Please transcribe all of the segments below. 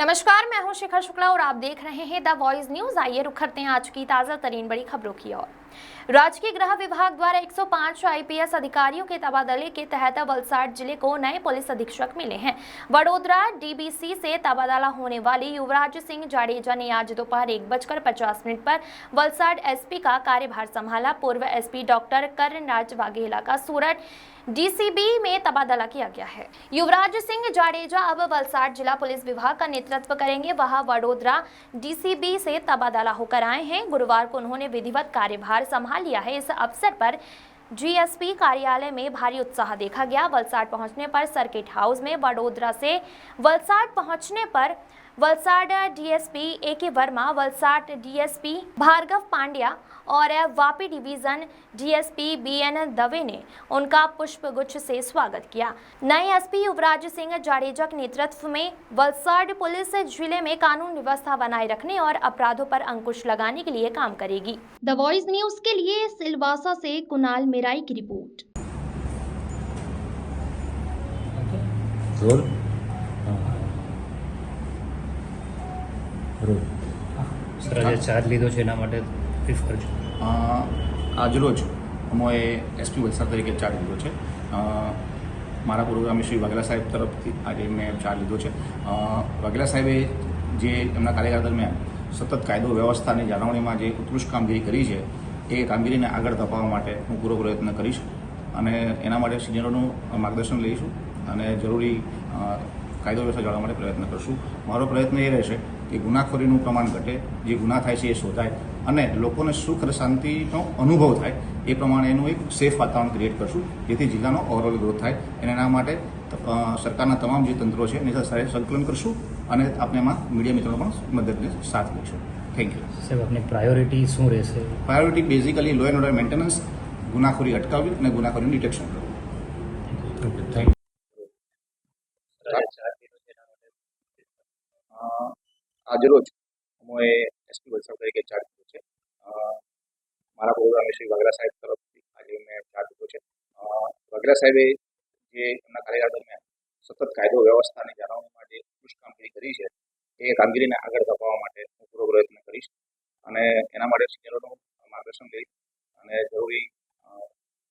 नमस्कार, मैं हूं शिखा शुक्ला और आप देख रहे हैं द वॉइस न्यूज। आइए रुख करते हैं आज की ताजा तरीन बड़ी खबरों की ओर। राज्य गृह विभाग द्वारा 105 आईपीएस अधिकारियों के तबादले के तहत वलसाड जिले को नए पुलिस अधीक्षक मिले हैं। वडोदरा डीबीसी से तबादला होने वाले युवराज सिंह जाडेजा ने आज दोपहर 1:50 पर वलसाड एसपी का कार्यभार संभाला। पूर्व एसपी डॉक्टर कर्णराज वाघेला का सूरत डीसीबी में तबादला किया गया है। युवराज सिंह जाडेजा अब वलसाड जिला पुलिस विभाग का नेतृत्व करेंगे। वह वडोदरा डीसीबी से तबादला होकर आए हैं। गुरुवार को उन्होंने विधिवत कार्यभार संभाल लिया है। इस अवसर पर जीएसपी कार्यालय में भारी उत्साह देखा गया। वलसाड पहुंचने पर सर्किट हाउस में, वडोदरा से वलसाड पहुंचने पर Valsad DSP A K Verma, Valsad DSP Bhargav Pandya और Vapi division DSP B N Dave ने उनका पुष्पगुच्छ से स्वागत किया। नए एसपी युवराज सिंह जाडेजा के नेतृत्व में वलसाड पुलिस जिले में कानून व्यवस्था बनाए रखने और अपराधों पर अंकुश लगाने के लिए काम करेगी। द वॉइस न्यूज के लिए सिलवासा से कुणाल मेराई की रिपोर्ट। સર આજે ચાર્જ લીધો છે એના માટે બ્રીફ કરજો. આજરોજ અમોએ એસપી વલસાડ તરીકે ચાર્જ લીધો છે. મારા પૂર્વગામી શ્રી વાઘેલા સાહેબ તરફથી આજે મેં ચાર્જ લીધો છે. વાઘેલા સાહેબે જે એમના કાર્યકાળ દરમિયાન સતત કાયદો વ્યવસ્થાની જાળવણીમાં જે ઉત્કૃષ્ટ કામગીરી કરી છે એ કામગીરીને આગળ ધપાવવા માટે હું પૂરો પ્રયત્ન કરીશ અને એના માટે સિનિયરોનું માર્ગદર્શન લઈશું અને જરૂરી કાયદો વ્યવસ્થા જાળવવા માટે પ્રયત્ન કરશું. મારો પ્રયત્ન એ રહેશે કે ગુનાખોરીનું પ્રમાણ ઘટે, જે ગુના થાય છે એ શોધાય અને લોકોને સુખ અને શાંતિનો અનુભવ થાય એ પ્રમાણે એનું એક સેફ વાતાવરણ ક્રિએટ કરશું, જેથી જિલ્લાનો ઓવરઓલ ગ્રોથ થાય. અને એના માટે સરકારના તમામ જે તંત્રો છે એની સાથે સંકલન કરશું અને આપણે એમાં મીડિયા મિત્રોનો પણ મદદને સાથ લઈશું. Thank you. સાહેબ, આપની પ્રાયોરિટી શું રહેશે? Priority basically law and order maintenance, ગુનાખોરી અટકાવવી અને ગુનાખોરીનું ડિટેક્શન કરવું. Thank you. આજરોજ હું એસપી વલસાડ તરીકે ચાર્જ લીધો છે. મારા પૂર્વગામી શ્રી વાઘેલા સાહેબ તરફથી આજે મેં ચાર્જ લીધો છે. વાઘેલા સાહેબે જે એમના કાર્યકાળ દરમિયાન સતત કાયદો વ્યવસ્થાની જાળવણી માટે ઉત્કૃષ્ટ કામગીરી કરી છે એ કામગીરીને આગળ ધપાવવા માટે હું પૂરો પ્રયત્ન કરીશ અને એના માટે સિનિયરોનું માર્ગદર્શન લઈશ અને જરૂરી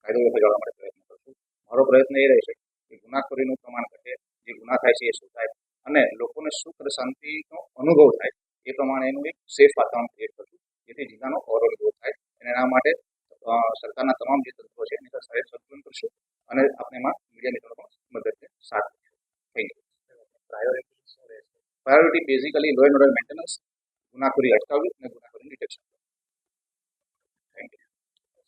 કાયદો વ્યવસ્થા જાળવવા માટે પ્રયત્ન કરશું. મારો પ્રયત્ન એ રહેશે કે ગુનાખોરીનું પ્રમાણ ઘટે, જે ગુના થાય છે એ શોધાય અને લોકોને સુખ અને શાંતિનો અનુભવ થાય એ પ્રમાણે એનું એક સેફ વાતાવરણ ક્રિએટ કરશું, જેથી જિલ્લાનો ઓવરઓલ ગ્રોથ થાય. અને એના માટે સરકારના તમામ જે તંત્રો છે એની સાથે સંકલન કરશું અને આપણે એમાં મીડિયા મિત્રોનો પણ મદદને સાથ લઈશું. Thank you. Priority basically law and order maintenance, ગુનાખોરી અટકાવવી અને ગુનાખોરીનું ડિટેક્શન.